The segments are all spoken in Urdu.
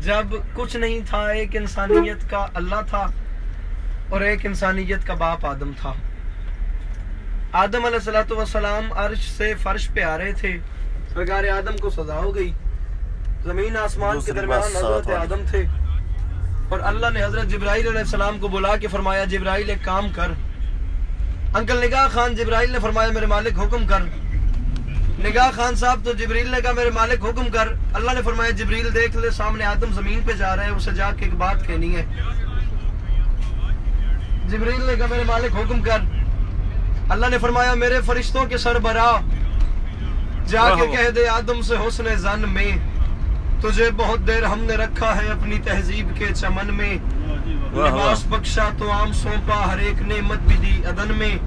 جب کچھ نہیں تھا ایک انسانیت کا اللہ تھا اور ایک انسانیت کا باپ آدم تھا. آدم علیہ السلام عرش سے فرش پہ آ رہے تھے. سرکار آدم کو سزا ہو گئی. زمین آسمان کے درمیان حضرت آدم تھے اور اللہ نے حضرت جبرائیل علیہ السلام کو بلا کے فرمایا جبرائیل ایک کام کر. انکل نگاہ خان جبرائیل نے فرمایا میرے مالک حکم کر. نگاہ خان صاحب تو جبریل نے کہا میرے مالک حکم کر. اللہ نے فرمایا جبریل دیکھ لے سامنے آدم زمین پہ جا رہا ہے, اسے جا کے ایک بات کہنی ہے. جبریل نے کہا میرے مالک حکم کر. اللہ نے فرمایا میرے فرشتوں کے سربراہ جا کے کہہ دے آدم سے حسن زن میں تجھے بہت دیر ہم نے رکھا ہے اپنی تہذیب کے چمن میں. لباس بخشا تو عام سونپا ہر ایک نعمت بھی دی عدن میں.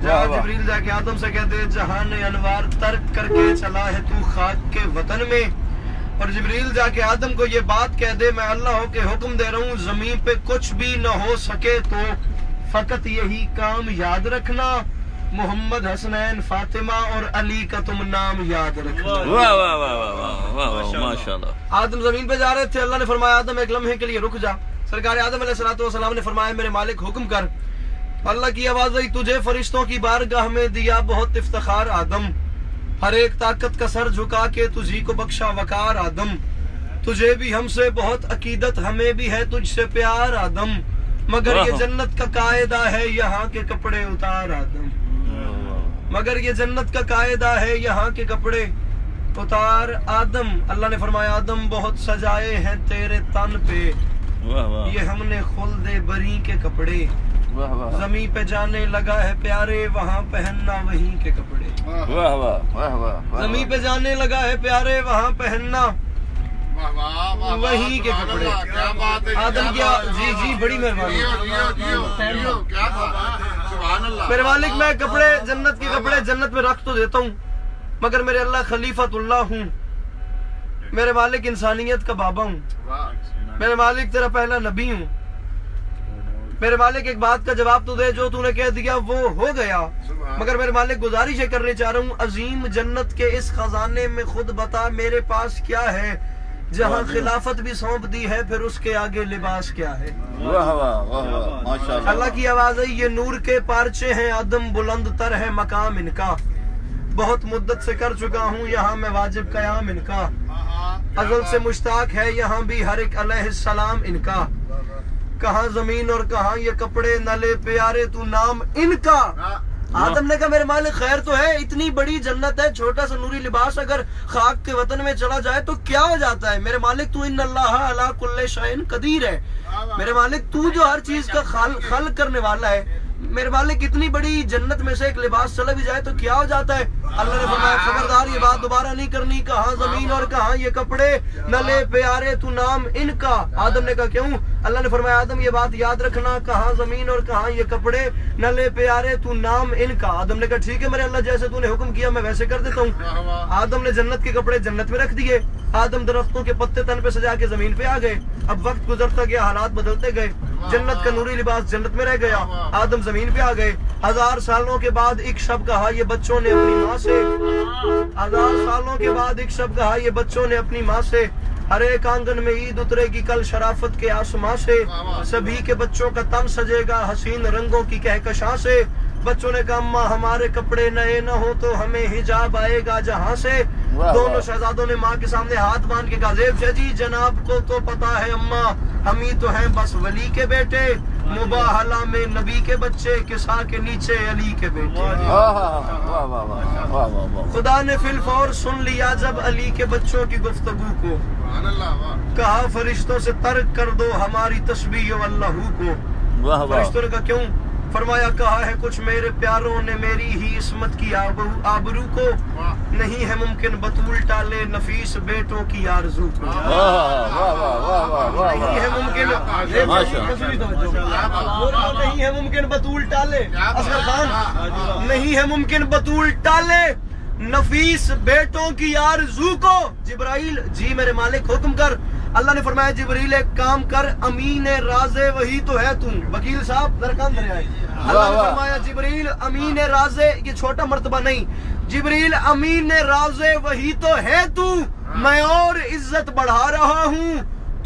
جا جبریل جا کے آدم سے کہتے جہان انوار ترک کر کے چلا ہے تو خاک کے وطن میں. اور جبریل جا کے آدم کو یہ بات کہہ دے میں اللہ ہو کے حکم دے رہا ہوں زمین پہ کچھ بھی نہ ہو سکے تو فقط یہی کام یاد رکھنا محمد حسنین فاطمہ اور علی کا تم نام یاد رکھنا. واہ واہ واہ واہ واہ ماشاءاللہ. آدم زمین پہ جا رہے تھے. اللہ نے فرمایا آدم ایک لمحے کے لیے رک جا. سرکار آدم علیہ السلام نے فرمایا میرے مالک حکم کر. اللہ کی آواز آئی تجھے فرشتوں کی بارگاہ میں دیا بہت افتخار آدم. ہر ایک طاقت کا سر جھکا کے تجھی کو بخشا وقار آدم. تجھے بھی ہم سے بہت عقیدت ہمیں بھی ہے تجھ سے پیار آدم. مگر یہ جنت کا قاعدہ ہے یہاں کے کپڑے اتار آدم. مگر یہ جنت کا قاعدہ ہے یہاں کے کپڑے اتار آدم. اللہ نے فرمایا آدم بہت سجائے ہیں تیرے تن پہ یہ ہم نے خلد بری کے کپڑے. زمین پہ جانے لگا ہے پیارے وہاں پہننا وہیں کے کپڑے. زمین پہ جانے لگا ہے پیارے وہاں پہننا وہیں کے کپڑے. آدم کیا جی جی بڑی مہربانی. میرے مالک میں کپڑے جنت کے کپڑے جنت میں رکھ تو دیتا ہوں مگر میرے اللہ خلیفۃ اللہ ہوں. میرے مالک انسانیت کا بابا ہوں. میرے مالک تیرا پہلا نبی ہوں. میرے مالک ایک بات کا جواب تو دے جو تو نے کہہ دیا وہ ہو گیا. مگر میرے مالک گزارش کرنے چاہ رہا ہوں عظیم جنت کے اس خزانے میں خود بتا میرے پاس کیا ہے جہاں خلافت بھی سونپ دی ہے پھر اس کے آگے لباس کیا ہے. اللہ کی آواز ہے یہ نور کے پارچے ہیں آدم بلند تر ہے مقام ان کا. بہت مدت سے کر چکا ہوں یہاں میں واجب قیام ان کا. ازل سے مشتاق ہے یہاں بھی ہر ایک علیہ السلام ان کا. کہاں زمین اور کہاں یہ کپڑے نہ لے پیارے تو نام ان کا. آدم نے کہا میرے مالک خیر تو ہے اتنی بڑی جنت ہے چھوٹا سا نوری لباس اگر خاک کے وطن میں چلا جائے تو کیا ہو جاتا ہے. میرے مالک تو ان اللہ علی کل شیء قدیر ہے. میرے مالک تو جو ہر چیز کا خلق کرنے والا ہے. میرے مالک اتنی بڑی جنت میں سے ایک لباس چلا بھی جائے تو کیا ہو جاتا ہے. اللہ نے فرمایا خبردار یہ بات دوبارہ نہیں کرنی. کہاں زمین اور کہاں یہ کپڑے نہ لے پیارے تو نام ان کا. آدم نے کہا کیوں. اللہ نے فرمایا آدم یہ بات یاد رکھنا کہاں زمین اور کہاں یہ کپڑے نہ لے پیارے تو نام ان کا. آدم نے کہا ٹھیک ہے میرے اللہ جیسے تو نے حکم کیا میں ویسے کر دیتا ہوں. آدم نے جنت کے کپڑے جنت میں رکھ دیے. آدم درختوں کے پتے تن پہ سجا کے زمین پہ آ گئے. اب وقت گزرتا گیا حالات بدلتے گئے. جنت کا نوری لباس جنت میں رہ گیا. آدم زمین پہ آ گئے. 1000 سالوں کے بعد ایک شب کہا یہ بچوں نے اپنی ماں سے. 1000 سالوں کے بعد ایک شب کہا یہ بچوں نے اپنی ماں سے. ہر ایک آنگن میں عید اترے گی کل شرافت کے آسماں سے. سبھی کے بچوں کا تن سجے گا حسین رنگوں کی کہکشاں سے. بچوں نے کہا اماں ہمارے کپڑے نئے نہ ہو تو ہمیں حجاب آئے گا جہاں سے. دونوں شہزادوں نے ماں کے سامنے ہاتھ باندھ کے کہا زیب شاہ جی جناب کو تو پتا ہے اماں ہم ہی تو ہیں بس ولی کے بیٹے. مباہلہ میں نبی کے بچے کسا کے نیچے علی کے بیٹے. خدا نے فی الفور سن لیا جب علی کے بچوں کی گفتگو کو. کہا فرشتوں سے ترک کر دو ہماری تسبیح و اللہ کو. فرشتوں نے کہا کیوں. فرمایا کہا ہے کچھ میرے پیاروں نے میری ہی عصمت کی آبرو کو. نہیں ہے ممکن بطول ٹالے نفیس بیٹوں کی آرزو کو. نہیں ہے ممکن نہیں ہے ممکن بطول ٹالے اصغر خان نہیں ہے ممکن بطول ٹالے نفیس بیٹوں کی آرزو کو. جبرائیل جی میرے مالک حکم کر. اللہ نے فرمایا جبریل ایک کام کر امین رازے وہی تو ہے تم. وکیل صاحب درکان دھرے آئے. اللہ نے فرمایا جبریل امین رازے یہ چھوٹا مرتبہ نہیں. جبریل امین رازے وہی تو ہے تو. میں اور عزت بڑھا رہا ہوں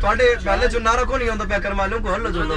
ਤੁਹਾਡੇ ਪਹਿਲੇ ਜੋ ਨਾਰਾ ਕੋ ਨਹੀਂ ਆਉਂਦਾ ਪਿਆ ਕਰ ਮਾਲੂਮ ਕੋ ਹੱਲ ਜੁਲੋ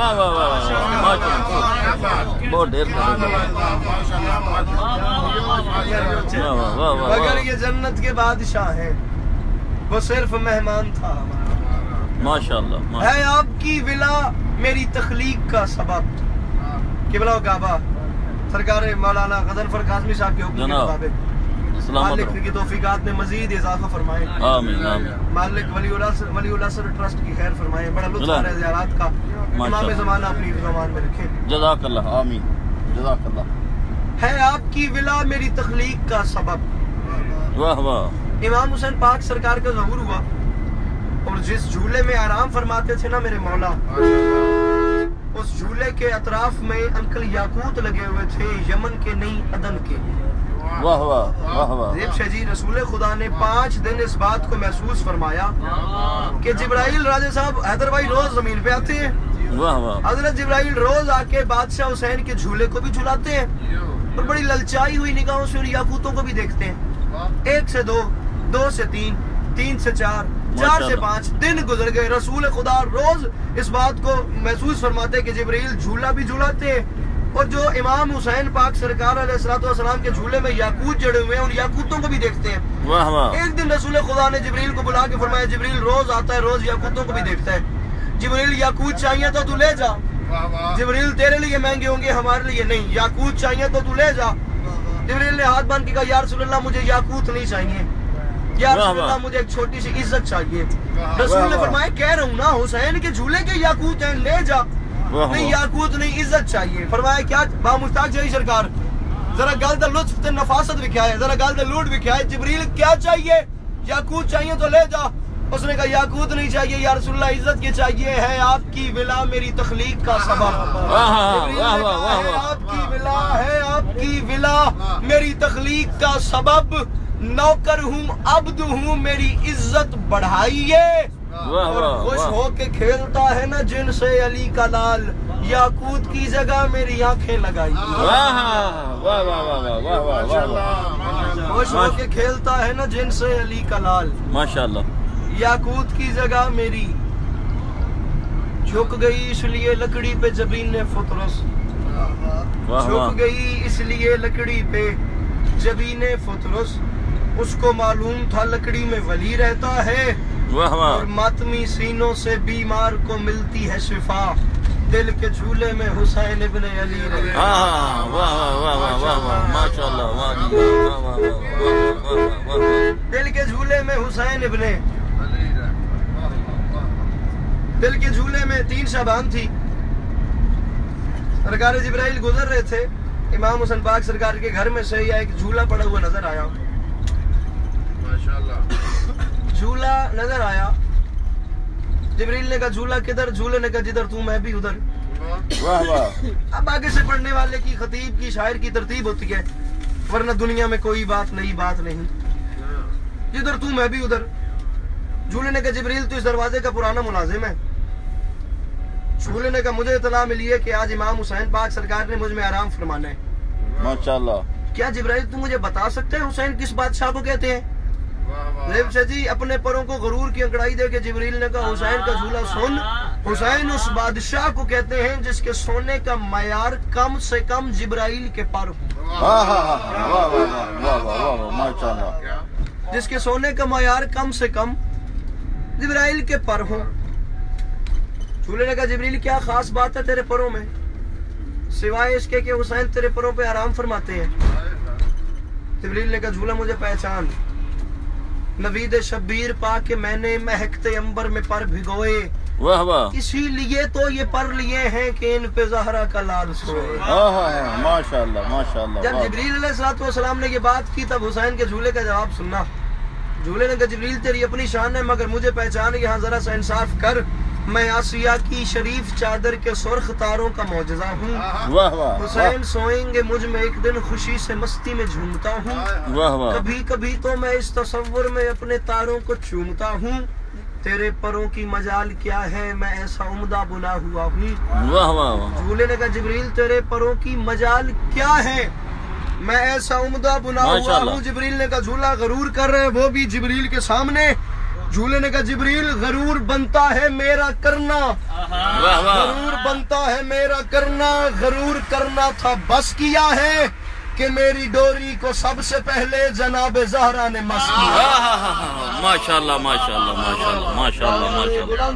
واہ واہ واہ ماشاءاللہ بہت ڈھیر واہ واہ واہ مگر یہ جنت کے بادشاہ ہیں، وہ صرف مہمان تھا ہمارا۔ ماشاءاللہ ہے آپ کی ولا میری تخلیق کا سبب۔ قبلہ و کعبہ سرکار مولانا غضنفر کاظمی صاحب کے حکم کے جناب، مطابق سلامت مالک رہو۔ کی توفیقات میں مزید اضافہ فرمائے، آمین آمین مالک ولی اللہ سر ٹرسٹ کی خیر فرمائے، بڑا لطف آ رہا ہے زیارات کا، امام زمانہ اپنی زبان میں رکھیں۔ جزاک اللہ آمین جزاک اللہ ہے آپ کی ولا میری تخلیق کا سبب۔ واہ واہ امام حسین پاک سرکار کا ظہور ہوا اور جس جھولے میں آرام فرماتے تھے نا میرے مولا، اس جھولے کے اطراف میں انکل یاقوت لگے ہوئے تھے، یمن کے نہیں عدن کے۔ واہ واہ واہ واہ ریب شاہ جی رسول خدا نے 5 دن اس بات کو محسوس فرمایا کہ جبرائیل راجہ صاحب حیدر بھائی روز زمین پہ آتے ہیں، واہ واہ حضرت جبرائیل روز آ کے بادشاہ حسین کے جھولے کو بھی جھلاتے ہیں اور بڑی للچائی ہوئی نگاہوں سے ان یاقوتوں کو بھی دیکھتے ہیں۔ 1 سے 2، 2 سے 3، 3 سے 4، 4 سے 5 دن گزر گئے، رسول خدا روز اس بات کو محسوس فرماتے کہ جبرائیل جھولا بھی جھلاتے ہیں اور جو امام حسین پاک سرکار علیہ السلام کے جھولے میں یاقوت جڑے ہوئے ہیں ان یاقوتوں کو بھی دیکھتے ہیں۔ واہ واہ ایک دن رسول خدا نے جبرائیل کو بلا کے فرمایا، جبرائیل روز آتا ہے، روز یاقوتوں کو بھی دیکھتا ہے، جبرائیل یاقوت چاہیے تو تو لے جا۔ جبرائیل تیرے لیے مہنگے ہوں گے، ہمارے لیے نہیں، یاقوت چاہیے تو تو لے جا۔ جبرائیل نے ہاتھ باندھ کے کہا، یا رسول اللہ مجھے یاقوت نہیں چاہیے، یا رسول اللہ مجھے ایک چھوٹی سی عزت چاہیے۔ رسول نے فرمایا، کہہ رہا ہوں نا حسین کے جھولے کے یاقوت ہیں، لے جا۔ نہیں یاقوت نہیں، عزت چاہیے۔ فرمایا کیا با مشتاق جی سرکار ذرا گل دا لطف تے نفاست وکھائے، ذرا گل دا لوٹ وکھائے، جبریل کیا چاہیے؟ یاقوت چاہیے تو لے جا۔ اس نے کہا یاقوت نہیں چاہیے یا رسول اللہ، عزت کی چاہیے، ہے آپ کی ولا میری تخلیق کا سبب۔ جبریل نے کہا، ہے آپ کی ولا، ہے آپ کی ولا میری تخلیق کا سبب، نوکر ہوں عبد ہوں، میری عزت بڑھائیے۔ اور خوش ہو کے کھیلتا ہے نا جن سے علی کا لال، یاقوت کی جگہ میری آنکھیں لگائی۔ خوش ہو کے کھیلتا ہے نا جن سے علی کا لال، ماشاءاللہ یاقوت کی جگہ میری جھک گئی اس لیے لکڑی پہ جبین فطرس، جھک گئی اس لیے لکڑی پہ جبین فطرس، اس کو معلوم تھا لکڑی میں ولی رہتا ہے اور ماتمی سینوں سے بیمار کو ملتی ہے شفا، دل کے جھولے میں حسین ابن علی رہے۔ دل کے جھولے میں حسین ابن، دل کے جھولے میں 3 شعبان تھی، سرکار جبرائیل گزر رہے تھے، امام حسین پاک سرکار کے گھر میں سے یا ایک جھولا پڑا ہوا نظر آیا، جھولا نظر آیا۔ جبرائیل نے کہا جھولا کدھر؟ جھولے نے کہا جدھر تم میں بھی ادھر۔ اب آگے سے پڑھنے والے کی، خطیب کی، شاعر کی ترتیب ہوتی ہے، ورنہ دنیا میں کوئی بات نہیں، جدھر تم میں بھی ادھر۔ جھولے نے کہا جبرائیل تو اس دروازے کا پرانا ملازم ہے۔ جھولے نے کہا مجھے اطلاع ملی ہے کہ آج امام حسین پاک سرکار نے مجھ میں آرام فرمانا ہے۔ ماشاءاللہ کیا جبرائیل تم مجھے بتا سکتے ہیں حسین کس بادشاہ کو کہتے ہیں؟ ریب شاہ جی اپنے پروں کو غرور کی انگڑائی دے کے جبرائیل نے کہا حسین کا جھولا سن، حسین اس بادشاہ کو کہتے ہیں جس کے سونے کا معیار کم سے کم جبرائیل کے پر ہو، جس کے سونے کا معیار کم سے کم جبرائیل کے پر ہو۔ جھولے نے کہا جبرائیل کیا خاص بات ہے تیرے پروں میں سوائے اس کے کہ حسین تیرے پروں پہ آرام فرماتے ہیں؟ جبرائیل نے کہا جھولا مجھے پہچان، نوید شبیر پا کے میں نے مہکتے امبر میں پر بھگوئے، اسی لیے تو یہ پر لیے ہیں کہ ان پہ زہرا کا لال سوئے۔ ماشاءاللہ ماشاءاللہ۔ جب جبریل علیہ السلام نے یہ بات کی تب حسین کے جھولے کا جواب سننا۔ جھولے نے کہا جبریل تیری اپنی شان ہے مگر مجھے پہچان، یہاں ذرا سا انصاف کر، میں آسیہ کی شریف چادر کے سرخ تاروں کا معجزہ ہوں، حسین سوئیں گے مجھ میں ایک دن خوشی سے مستی میں جھومتا ہوں، کبھی کبھی تو میں اس تصور میں اپنے تاروں کو چومتا ہوں، تیرے پروں کی مجال کیا ہے میں ایسا عمدہ بنا ہوا ہوں۔ جھولے نے کہا جبریل تیرے پروں کی مجال کیا ہے میں ایسا عمدہ بنا ہوا ہوں۔ جبریل نے کہا جھولا غرور کر رہے وہ بھی جبریل کے سامنے، جھولے نے کہا جبریل غرور بنتا ہے میرا کرنا، واہ واہ غرور بنتا ہے میرا کرنا، غرور کرنا تھا بس کیا ہے کہ میری ڈوری کو سب سے پہلے جناب زہرا نے مس کیا۔ ماشاء اللہ ماشاء اللہ ماشاء اللہ ماشاء اللہ ماشاء اللہ